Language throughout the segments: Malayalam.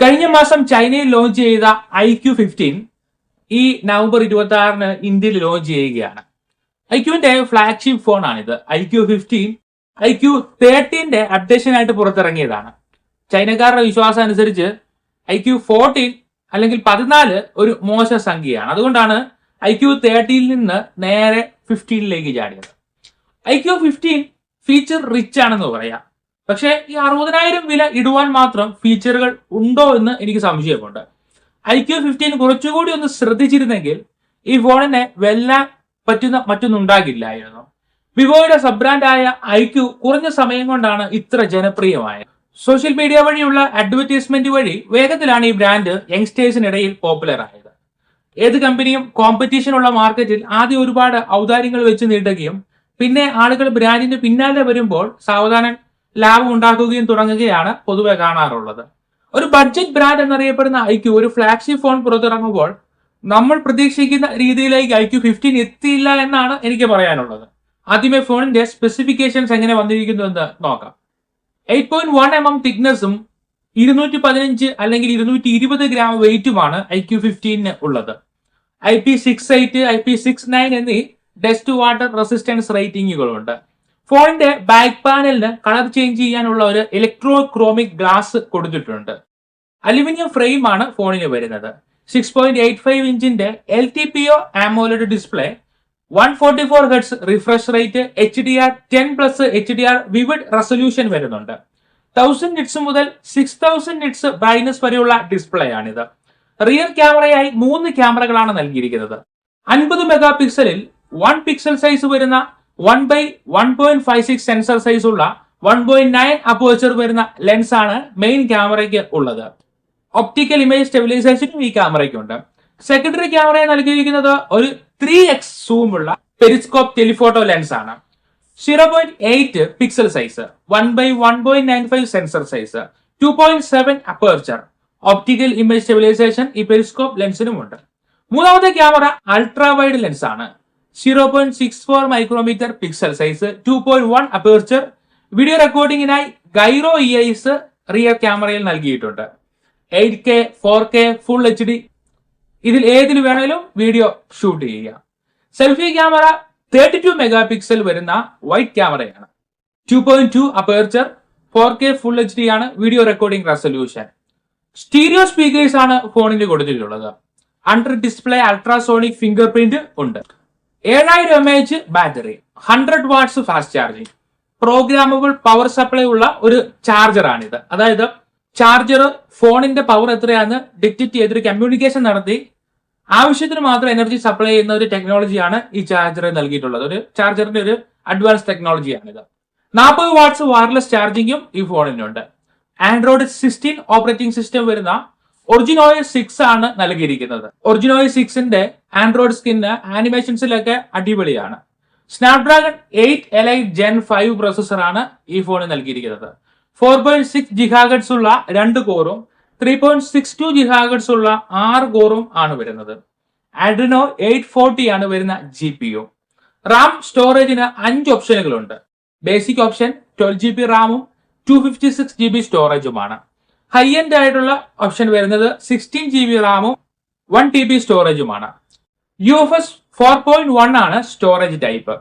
കഴിഞ്ഞ മാസം ചൈനയിൽ ലോഞ്ച് ചെയ്ത IQ15 ഈ നവംബർ 26-ന് ഇന്ത്യയിൽ ലോഞ്ച് ചെയ്യുകയാണ്. IQവിന്റെ ഫ്ലാഗ്ഷിപ്പ് ഫോണാണിത്. IQ15 IQ13 അപ്ഡേഷൻ ആയിട്ട് പുറത്തിറങ്ങിയതാണ്. ചൈനക്കാരുടെ വിശ്വാസം അനുസരിച്ച് IQ14 അല്ലെങ്കിൽ 14 ഒരു മോശ സംഖ്യയാണ്. അതുകൊണ്ടാണ് IQ13 നിന്ന് നേരെ 15ലേക്ക് ചാടിയത്. IQ15 ഫീച്ചർ റിച്ച് ആണെന്ന് പറയാം. പക്ഷേ ഈ 60,000 വില ഇടുവാൻ മാത്രം ഫീച്ചറുകൾ ഉണ്ടോ എന്ന് എനിക്ക് സംശയമുണ്ട്. IQ15 കുറച്ചുകൂടി ഒന്ന് ശ്രദ്ധിച്ചിരുന്നെങ്കിൽ ഈ ഫോണിനെ വെല്ലാൻ പറ്റുന്ന മറ്റൊന്നുണ്ടാകില്ലായിരുന്നു. വിവോയുടെ സബ് ബ്രാൻഡായ IQ കുറഞ്ഞ സമയം കൊണ്ടാണ് ഇത്ര ജനപ്രിയമായത്. സോഷ്യൽ മീഡിയ വഴിയുള്ള അഡ്വർടൈസ്മെന്റ് വഴി വേഗത്തിലാണ് ഈ ബ്രാൻഡ് യങ്സ്റ്റേഴ്സിനിടയിൽ പോപ്പുലർ ആയത്. ഏത് കമ്പനിയും കോമ്പറ്റീഷനുള്ള മാർക്കറ്റിൽ ആദ്യം ഒരുപാട് ഔദാര്യങ്ങൾ വെച്ച് നീട്ടുകയും പിന്നെ ആളുകൾ ബ്രാൻഡിന് പിന്നാലെ വരുമ്പോൾ സാവധാനം ലാഭം ഉണ്ടാക്കുകയും തുടങ്ങുകയാണ് പൊതുവെ കാണാറുള്ളത്. ഒരു ബഡ്ജറ്റ് ബ്രാൻഡ് എന്നറിയപ്പെടുന്ന IQ ഒരു ഫ്ലാഗ്ഷിപ്പ് ഫോൺ പുറത്തിറങ്ങുമ്പോൾ നമ്മൾ പ്രതീക്ഷിക്കുന്ന രീതിയിലേക്ക് IQ15 എത്തിയില്ല എന്നാണ് എനിക്ക് പറയാനുള്ളത്. ആദ്യമേ ഫോണിന്റെ സ്പെസിഫിക്കേഷൻസ് എങ്ങനെ വന്നിരിക്കുന്നു എന്ന് നോക്കാം. 8.1 mm തിക്നെസ്സും 215 അല്ലെങ്കിൽ 220 ഗ്രാം വെയിറ്റുമാണ് IQ15 ഉള്ളത്. IP68, IP69 എന്നീ ഡസ്റ്റ് വാട്ടർ റെസിസ്റ്റൻസ് റേറ്റിംഗുകളുണ്ട്. ഫോണിന്റെ ബാക്ക് പാനലിന് കളർ ചേഞ്ച് ചെയ്യാനുള്ള ഒരു ഇലക്ട്രോക്രോമിക് ഗ്ലാസ് കൊടുത്തിട്ടുണ്ട്. അലുമിനിയം ഫ്രെയിം ആണ് ഫോണിന് വരുന്നത്. 6.85 ഇഞ്ചിന്റെ LTPO AMOLED display, 144 Hz refresh rate, HDR10+ HDR vivid resolution വരുന്നുണ്ട്. 1000 nits മുതൽ 6000 nits ബ്രൈറ്റ്നസ് വരെയുള്ള ഡിസ്പ്ലേ ആണിത്. റിയർ ക്യാമറയായി 3 ക്യാമറകളാണ് നൽകിയിരിക്കുന്നത്. 50 മെഗാ പിക്സലിൽ 1 പിക്സൽ സൈസ് വരുന്ന 1/1.56 സെൻസർ സൈസ് ഉള്ള 1.9 അപ്പേർച്ചർ വരുന്ന ലെൻസ് ആണ് മെയിൻ ക്യാമറയ്ക്ക് ഉള്ളത്. ഒപ്റ്റിക്കൽ ഇമേജ് സ്റ്റെബിലൈസേഷനും ഈ ക്യാമറയ്ക്കുണ്ട്. സെക്കൻഡറി ക്യാമറയെ നൽകിയിരിക്കുന്നത് ഒരു 3x സൂം ഉള്ള പെരിസ്കോപ്പ് ടെലിഫോട്ടോ ലെൻസ് ആണ്. 0.8 pixel size, 1/1.95 sensor size, 2.7 aperture. Optical image stabilisation ഈ പെരിസ്കോപ്പ് ലെൻസിനുമുണ്ട്. മൂന്നാമത്തെ ക്യാമറ അൾട്രാ വൈഡ് ലെൻസ് ആണ്. 0.64 micrometer pixel size, 2.1 aperture. Video റെക്കോർഡിംഗിനായി ഗൈറോ EIS റിയർ ക്യാമറയിൽ നൽകിയിട്ടുണ്ട്. 8K, 4K, ഫുൾ HD ഇതിൽ ഏതിൽ വേണമെങ്കിലും വീഡിയോ ഷൂട്ട് ചെയ്യുക. സെൽഫി ക്യാമറ 32 മെഗാ പിക്സൽ വരുന്ന വൈഡ് ക്യാമറയാണ്. 2.2 അപ്പേർച്ചർ, 4K ഫുൾ HD ആണ് video recording resolution. Stereo speakers ആണ് ഫോണിൽ കൊടുത്തിട്ടുള്ളത്. Under display ultrasonic fingerprint ഉണ്ട്. 7000 mAh battery, 100 watts fast charging, programmable power supply ഉള്ള ഒരു ചാർജറാണിത്. അതായത് ചാർജർ ഫോണിന്റെ പവർ എത്രയാണെന്ന് ഡിറ്റക്ട് ചെയ്തൊരു കമ്മ്യൂണിക്കേഷൻ നടത്തി ആവശ്യത്തിന് മാത്രം എനർജി സപ്ലൈ ചെയ്യുന്ന ഒരു ടെക്നോളജിയാണ് ഈ ചാർജറിൽ നൽകിയിട്ടുള്ളത്. ഒരു ചാർജറിന്റെ ഒരു അഡ്വാൻസ് ടെക്നോളജിയാണിത്. 40 വാട്ട്സ് വയർലെസ് ചാർജിങ്ങും ഈ ഫോണിനുണ്ട്. ആൻഡ്രോയിഡ് 16 ഓപ്പറേറ്റിംഗ് സിസ്റ്റം വരുന്ന OS 6 ആണ് നൽകിയിരിക്കുന്നത്. OS 6ന്റെ ആൻഡ്രോയിഡ് സ്കിന്ന് ആനിമേഷൻസിലൊക്കെ അടിപൊളിയാണ്. സ്നാപ്ഡ്രാഗൺ 8 Elite Gen 5 പ്രോസസ്സറാണ് ഈ ഫോണിൽ നൽകിയിരിക്കുന്നത്. 4.6 GHz ഉള്ള 2 കോറും 3.62 GHz ഉള്ള 6 കോറും ആണ് വരുന്നത്. Adreno 840 ആണ് വരുന്ന GPU. റാം സ്റ്റോറേജിന് 5 ഓപ്ഷനുകളുണ്ട്. ബേസിക് ഓപ്ഷൻ 12GB റാമും 256GB സ്റ്റോറേജുമാണ്. ഹൈ എൻഡ് ആയിട്ടുള്ള ഓപ്ഷൻ വരുന്നത് 16GB റാമും 1TB സ്റ്റോറേജുമാണ്. UFS 4.1 ആണ് സ്റ്റോറേജ് ടൈപ്പ്.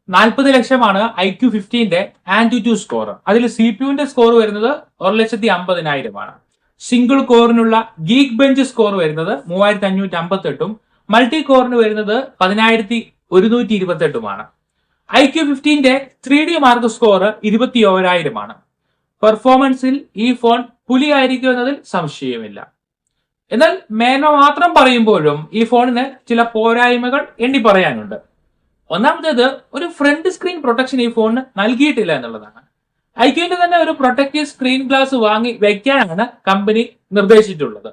40 ലക്ഷമാണ് IQ15 AnTuTu സ്കോർ. അതിൽ CPUവിന്റെ സ്കോർ വരുന്നത് 1,50,000 ആണ്. സിംഗിൾ കോറിനുള്ള ഗീക്ക് ബെഞ്ച് സ്കോർ വരുന്നത് 3558ഉം മൾട്ടി കോറിന് വരുന്നത് 10128ഉമാണ്. IQ15 3D മാർക്ക് സ്കോർ 21,000 ആണ്. പെർഫോമൻസിൽ ഈ ഫോൺ പുലിയായിരിക്കും എന്നതിൽ സംശയമില്ല. എന്നാൽ മേന്മ മാത്രം പറയുമ്പോഴും ഈ ഫോണിന് ചില പോരായ്മകൾ എണ്ണി പറയാനുണ്ട്. ഒന്നാമത്തേത്, ഒരു ഫ്രണ്ട് സ്ക്രീൻ പ്രൊട്ടക്ഷൻ ഈ ഫോണിന് നൽകിയിട്ടില്ല എന്നുള്ളതാണ്. IQന്റെ തന്നെ ഒരു പ്രൊട്ടക്റ്റീവ് സ്ക്രീൻ ഗ്ലാസ് വാങ്ങി വെക്കാനാണ് കമ്പനി നിർദ്ദേശിച്ചിട്ടുള്ളത്.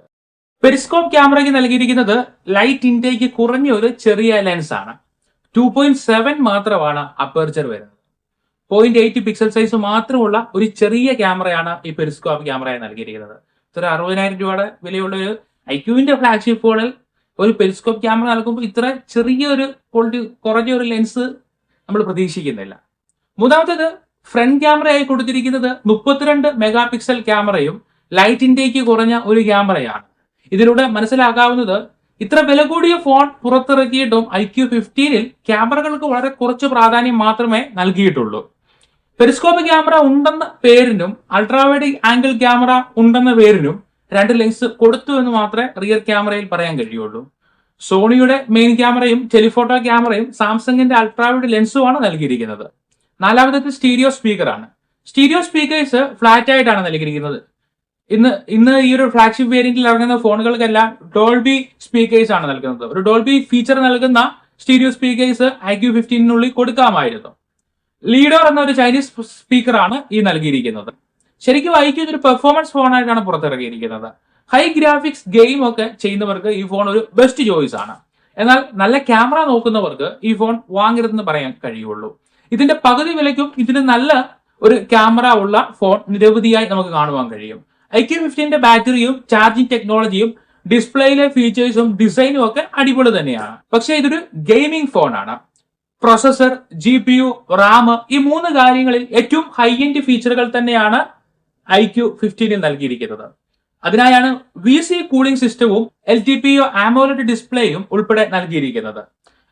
പെരിസ്കോപ്പ് ക്യാമറയ്ക്ക് നൽകിയിരിക്കുന്നത് ലൈറ്റ് ഇൻടേക്ക് കുറഞ്ഞ ഒരു ചെറിയ ലെൻസ് ആണ്. 2.7 മാത്രമാണ് അപ്പേർച്ചർ വരുന്നത്. 0.8 പിക്സൽ സൈസ് മാത്രമുള്ള ഒരു ചെറിയ ക്യാമറയാണ് ഈ പെരിസ്കോപ്പ് ക്യാമറയായി നൽകിയിരിക്കുന്നത്. ഇത്ര 60,000 രൂപയുടെ വിലയുള്ള ഒരു IQവിന്റെ ഫ്ലാഗ്ഷിപ്പ് ഫോണിൽ ഒരു പെരിസ്കോപ്പ് ക്യാമറ നൽകുമ്പോൾ ഇത്ര ചെറിയൊരു ക്വാളിറ്റി കുറഞ്ഞ ഒരു ലെൻസ് നമ്മൾ പ്രതീക്ഷിക്കുന്നില്ല. മൂന്നാമത്തേത്, ഫ്രണ്ട് ക്യാമറയായി കൊടുത്തിരിക്കുന്നത് 32 മെഗാ പിക്സൽ ക്യാമറയും ലൈറ്റ് ഇൻടേക്ക് കുറഞ്ഞ ഒരു ക്യാമറയാണ്. ഇതിലൂടെ മനസ്സിലാക്കാവുന്നത് ഇത്ര വില കൂടിയ ഫോൺ പുറത്തിറക്കിയിട്ടും IQ15 ക്യാമറകൾക്ക് വളരെ കുറച്ച് പ്രാധാന്യം മാത്രമേ നൽകിയിട്ടുള്ളൂ. പെരിസ്കോപ്പ് ക്യാമറ ഉണ്ടെന്ന പേരിനും അൾട്രാവൈഡ് ആംഗിൾ ക്യാമറ ഉണ്ടെന്ന പേരിനും 2 ലെൻസ് കൊടുത്തു എന്ന് മാത്രമേ റിയർ ക്യാമറയിൽ പറയാൻ കഴിയുള്ളൂ. സോണിയുടെ മെയിൻ ക്യാമറയും ടെലിഫോട്ടോ ക്യാമറയും സാംസങ്ങിന്റെ അൾട്രാവൈഡ് ലെൻസുമാണ് നൽകിയിരിക്കുന്നത്. 4ാമത്തെ സ്റ്റീരിയോ സ്പീക്കറാണ്. സ്റ്റീരിയോ സ്പീക്കേഴ്സ് ഫ്ലാറ്റ് ആയിട്ടാണ് നൽകിയിരിക്കുന്നത്. ഇന്ന് ഈ ഒരു ഫ്ലാഗ്ഷിപ്പ് വേരിയന്റിൽ ഇറങ്ങുന്ന ഫോണുകൾക്കെല്ലാം ഡോൾബി സ്പീക്കേഴ്സ് ആണ് നൽകുന്നത്. ഒരു ഡോൾബി ഫീച്ചർ നൽകുന്ന സ്റ്റീരിയോ സ്പീക്കേഴ്സ് IQ15 കൊടുക്കാമായിരുന്നു. ലീഡർ എന്ന ഒരു ചൈനീസ് സ്പീക്കറാണ് ഈ നൽകിയിരിക്കുന്നത്. ശരിക്കും IQ ഒരു പെർഫോമൻസ് ഫോണായിട്ടാണ് പുറത്തിറങ്ങിയിരിക്കുന്നത്. ഹൈ ഗ്രാഫിക്സ് ഗെയിം ഒക്കെ ചെയ്യുന്നവർക്ക് ഈ ഫോൺ ഒരു ബെസ്റ്റ് ചോയ്സ് ആണ്. എന്നാൽ നല്ല ക്യാമറ നോക്കുന്നവർക്ക് ഈ ഫോൺ വാങ്ങരുതെന്ന് പറയാൻ കഴിയുള്ളൂ. ഇതിന്റെ പകുതി വിലയ്ക്കും ഇതിന് നല്ല ഒരു ക്യാമറ ഉള്ള ഫോൺ നിരവധിയായി നമുക്ക് കാണുവാൻ കഴിയും. IQ15 ബാറ്ററിയും ചാർജിങ് ടെക്നോളജിയും ഡിസ്പ്ലേയിലെ ഫീച്ചേഴ്സും ഡിസൈനും ഒക്കെ അടിപൊളി തന്നെയാണ്. പക്ഷേ ഇതൊരു ഗെയിമിംഗ് ഫോണാണ്. പ്രൊസസർ, GPU, റാം ഈ 3 കാര്യങ്ങളിൽ ഏറ്റവും ഹൈ എൻഡ് ഫീച്ചറുകൾ തന്നെയാണ് IQ15 നൽകിയിരിക്കുന്നത്. അതിനായാണ് VC കൂളിംഗ് സിസ്റ്റവും LTPO AMOLED ഡിസ്പ്ലേയും ഉൾപ്പെടെ നൽകിയിരിക്കുന്നത്.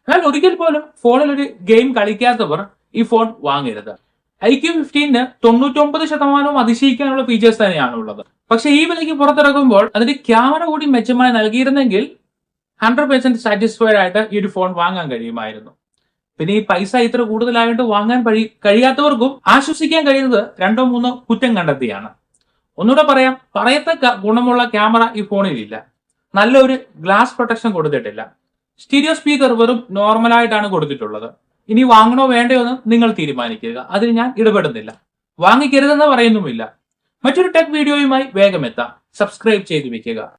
എന്നാൽ ഒരിക്കൽ പോലും ഫോണിൽ ഒരു ഗെയിം കളിക്കാത്തവർ ഈ ഫോൺ വാങ്ങരുത്. IQ15 99% അതിശയിക്കാനുള്ള ഫീച്ചേഴ്സ് തന്നെയാണ് ഉള്ളത്. പക്ഷെ ഈ വിലയ്ക്ക് പുറത്തിറക്കുമ്പോൾ അതിന്റെ ക്യാമറ കൂടി മെച്ചമായി നൽകിയിരുന്നെങ്കിൽ 100% സാറ്റിസ്ഫൈഡ് ആയിട്ട് ഈ ഒരു ഫോൺ വാങ്ങാൻ കഴിയുമായിരുന്നു. പിന്നെ ഈ പൈസ ഇത്ര കൂടുതലായിട്ട് വാങ്ങാൻ കഴിയാത്തവർക്കും ആശ്വസിക്കാൻ കഴിയുന്നത് 2-3 കുറ്റം കണ്ടെത്തിയാണ്. ഒന്നുകൂടെ പറയാം, പറയത്തക്ക ഗുണമുള്ള ക്യാമറ ഈ ഫോണിലില്ല. നല്ലൊരു ഗ്ലാസ് പ്രൊട്ടക്ഷൻ കൊടുത്തിട്ടില്ല. സ്റ്റീരിയോ സ്പീക്കർ വെറും നോർമലായിട്ടാണ് കൊടുത്തിട്ടുള്ളത്. ഇനി വാങ്ങണോ വേണ്ടയോ എന്ന് നിങ്ങൾ തീരുമാനിക്കുക. അതിന് ഞാൻ ഇടപെടുന്നില്ല. വാങ്ങിക്കരുതെന്ന് പറയുന്നുമില്ല. മറ്റൊരു ടെക് വീഡിയോയുമായി വേഗം എത്താം. സബ്സ്ക്രൈബ് ചെയ്തു വെക്കുക.